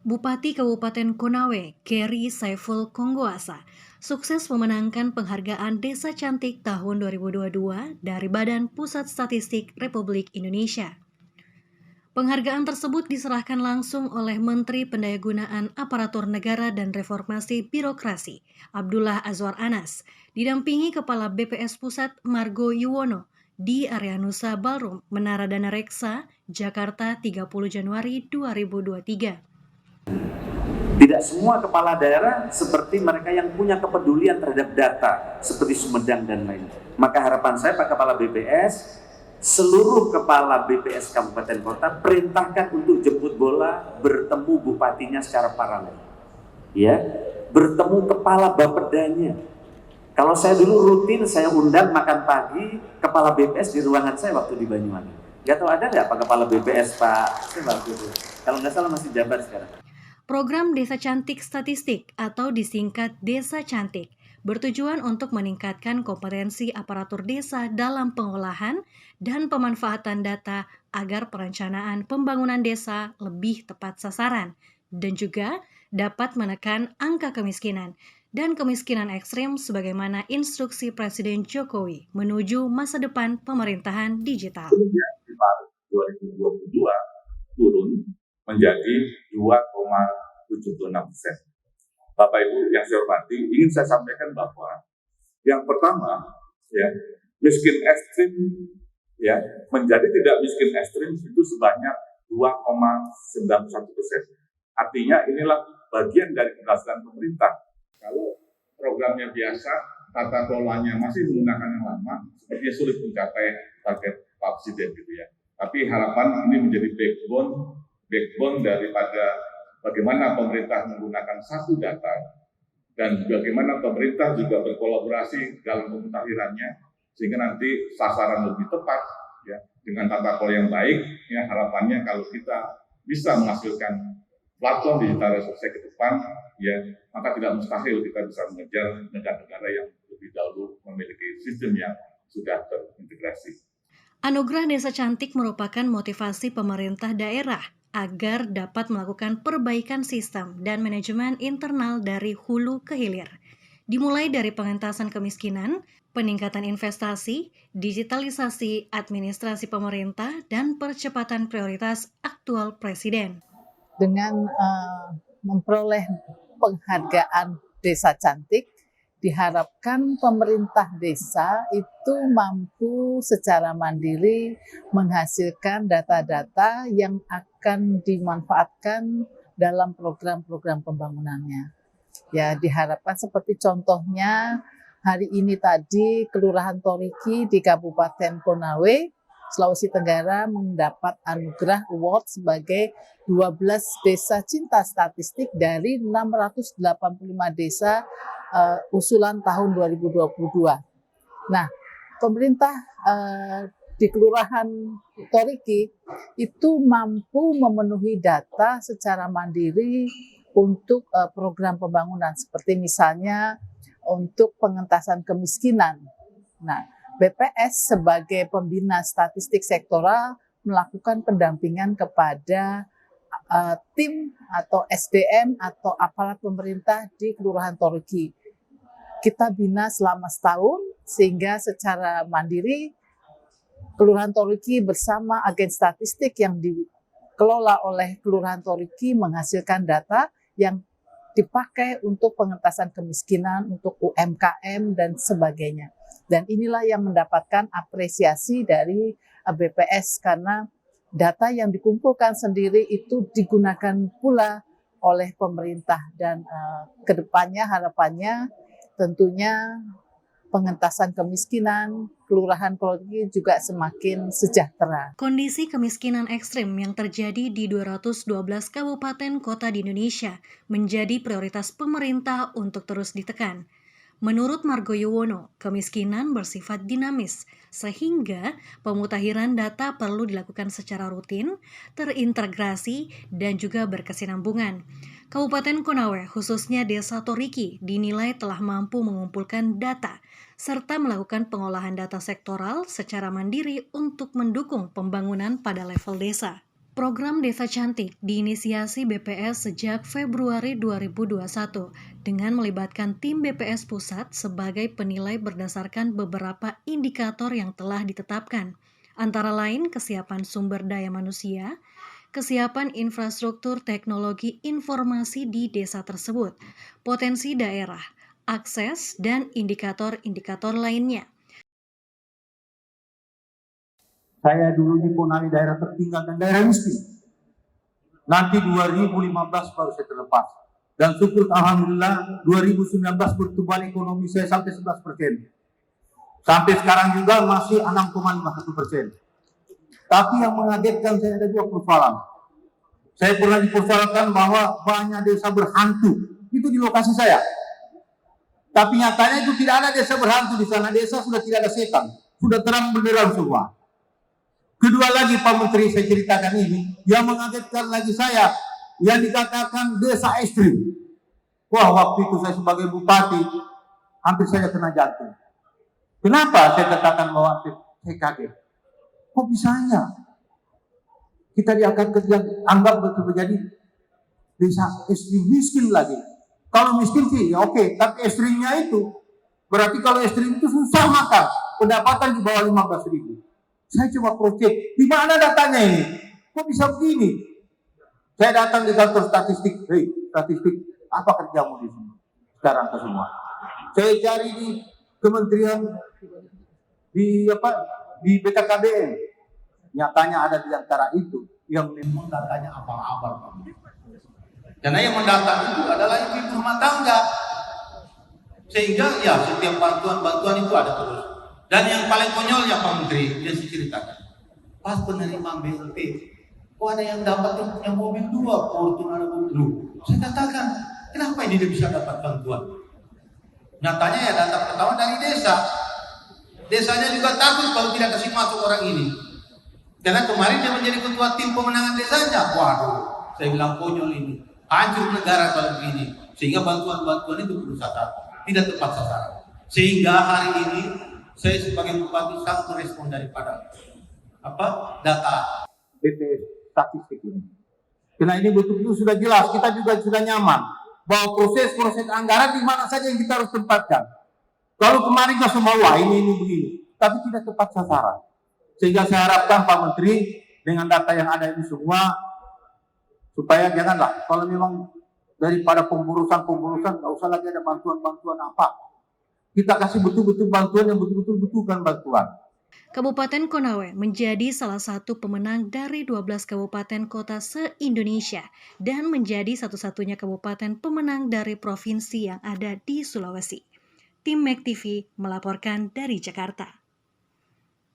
Bupati Kabupaten Konawe, Kerry Saiful Konggoasa, sukses memenangkan penghargaan Desa Cantik tahun 2022 dari Badan Pusat Statistik Republik Indonesia. Penghargaan tersebut diserahkan langsung oleh Menteri Pendayagunaan Aparatur Negara dan Reformasi Birokrasi, Abdullah Azwar Anas, didampingi Kepala BPS Pusat Margo Yuwono di area Nusa Ballroom, Menara Dana Reksa, Jakarta 30 Januari 2023. Tidak semua kepala daerah seperti mereka yang punya kepedulian terhadap data, seperti Sumedang dan lain. Maka harapan saya Pak Kepala BPS, seluruh kepala BPS Kabupaten Kota perintahkan untuk jemput bola, bertemu bupatinya secara paralel. Ya, bertemu kepala Bapedanya. Kalau saya dulu rutin, saya undang makan pagi kepala BPS di ruangan saya waktu di Banyuwangi. Gak tahu ada nggak Pak Kepala BPS Pak? Saya waktu itu. Kalau nggak salah masih jabat sekarang. Program Desa Cantik Statistik atau disingkat Desa Cantik bertujuan untuk meningkatkan kompetensi aparatur desa dalam pengolahan dan pemanfaatan data agar perencanaan pembangunan desa lebih tepat sasaran dan juga dapat menekan angka kemiskinan dan kemiskinan ekstrim sebagaimana instruksi Presiden Jokowi menuju masa depan pemerintahan digital. Di Maret 2022 turun menjadi 2,76%. Bapak Ibu yang saya hormati, ingin saya sampaikan bahwa yang pertama, ya, miskin ekstrim, ya, menjadi tidak miskin ekstrim itu sebanyak 2,91%. Artinya inilah bagian dari keberhasilan pemerintah. Kalau programnya biasa, tata kelolanya masih menggunakan yang lama, sepertinya sulit mencapai target Pak Presiden gitu ya. Tapi harapan ini menjadi backbone daripada bagaimana pemerintah menggunakan satu data dan bagaimana pemerintah juga berkolaborasi dalam pemutakhirannya sehingga nanti sasaran lebih tepat ya dengan tata kelola yang baik ya harapannya kalau kita bisa menghasilkan platform digital resource ke depan ya maka tidak mustahil kita bisa mengejar negara-negara yang lebih dahulu memiliki sistem yang sudah terintegrasi. Anugerah Desa Cantik merupakan motivasi pemerintah daerah agar dapat melakukan perbaikan sistem dan manajemen internal dari hulu ke hilir. Dimulai dari pengentasan kemiskinan, peningkatan investasi, digitalisasi administrasi pemerintah, dan percepatan prioritas aktual Presiden. Dengan memperoleh penghargaan Desa Cantik, diharapkan pemerintah desa itu mampu secara mandiri menghasilkan data-data yang akan dimanfaatkan dalam program-program pembangunannya. Ya, diharapkan seperti contohnya hari ini tadi Kelurahan Toriki di Kabupaten Konawe, Sulawesi Tenggara mendapat anugerah award sebagai 12 desa cinta statistik dari 685 desa usulan tahun 2022. Nah, pemerintah di Kelurahan Toriki itu mampu memenuhi data secara mandiri untuk program pembangunan seperti misalnya untuk pengentasan kemiskinan. Nah, BPS sebagai pembina statistik sektoral melakukan pendampingan kepada tim atau SDM atau aparat pemerintah di Kelurahan Toriki. Kita bina selama setahun sehingga secara mandiri Kelurahan Toriki bersama agen statistik yang dikelola oleh Kelurahan Toriki menghasilkan data yang dipakai untuk pengentasan kemiskinan, untuk UMKM dan sebagainya. Dan inilah yang mendapatkan apresiasi dari BPS karena data yang dikumpulkan sendiri itu digunakan pula oleh pemerintah dan kedepannya harapannya tentunya pengentasan kemiskinan, Kelurahan Toriki juga semakin sejahtera. Kondisi kemiskinan ekstrim yang terjadi di 212 kabupaten kota di Indonesia menjadi prioritas pemerintah untuk terus ditekan. Menurut Margo Yuwono, kemiskinan bersifat dinamis, sehingga pemutakhiran data perlu dilakukan secara rutin, terintegrasi, dan juga berkesinambungan. Kabupaten Konawe, khususnya Desa Toriki, dinilai telah mampu mengumpulkan data, serta melakukan pengolahan data sektoral secara mandiri untuk mendukung pembangunan pada level desa. Program Desa Cantik diinisiasi BPS sejak Februari 2021 dengan melibatkan tim BPS Pusat sebagai penilai berdasarkan beberapa indikator yang telah ditetapkan, antara lain kesiapan sumber daya manusia, kesiapan infrastruktur teknologi informasi di desa tersebut, potensi daerah, akses, dan indikator-indikator lainnya. Saya dulu di Konawe daerah tertinggal dan daerah miskin. Nanti 2015 baru saya terlepas. Dan syukur alhamdulillah 2019 pertumbuhan ekonomi saya sampai 11%. Sampai sekarang juga masih 6,51%. Tapi yang mengagetkan saya ada dua persoalan. Saya pernah dipersoalkan bahwa banyak desa berhantu. Itu di lokasi saya. Tapi nyatanya itu tidak ada desa berhantu di sana. Desa sudah tidak ada setan. Sudah terang benderang semua. Kedua lagi Pak Menteri saya ceritakan ini, yang mengagetkan lagi saya, yang dikatakan desa ekstrim. Wah, waktu itu saya sebagai bupati, hampir saya kena jantung. Kenapa saya katakan bahwa saya kaget? Kok bisanya? Kita anggap betul menjadi desa ekstrim miskin lagi. Kalau miskin sih ya oke, tapi ekstrimnya itu, berarti kalau ekstrim itu susah makan, pendapatan di bawah 15.000. Saya coba cross-check, di mana datanya ini? Kok bisa begini? Saya datang di kantor statistik, statistik, apa kerjamu di sini? Sekarang ke semua. Saya cari di kementerian, di BKKBN. Nyatanya ada di antara itu, yang memang datanya abal-abal. Karena yang mendata itu adalah ibu rumah tangga. Sehingga ya setiap bantuan itu ada terus. Dan yang paling konyolnya Pak Menteri, yang saya ceritakan, pas penerima BLT, kok ada yang dapat yang punya mobil 2, Fortuner mobil. Saya katakan, kenapa ini dia bisa dapat bantuan? Nyatanya ya data pertama dari desa. Desanya juga takut kalau tidak kasih masuk orang ini. Karena kemarin dia menjadi ketua tim pemenangan desanya. Waduh, saya bilang konyol ini. Hancur negara kalau begini. Sehingga bantuan-bantuan itu perlu sasaran, tidak tepat sasaran. Sehingga hari ini saya sebagai bupati sangat merespon daripada data BPS statistik ini. Karena ini betul-betul sudah jelas, kita juga sudah nyaman bahwa proses anggaran di mana saja yang kita harus tempatkan. Kalau kemarin kita semua wah ini begini, tapi tidak tepat sasaran. Sehingga saya harapkan Pak Menteri dengan data yang ada ini semua supaya janganlah kalau memang daripada pemburusan nggak usah lagi ada bantuan apa. Kita kasih betul-betul bantuan yang betul-betul butuhkan bantuan. Kabupaten Konawe menjadi salah satu pemenang dari 12 kabupaten kota se-Indonesia dan menjadi satu-satunya kabupaten pemenang dari provinsi yang ada di Sulawesi. Tim Mek TV melaporkan dari Jakarta.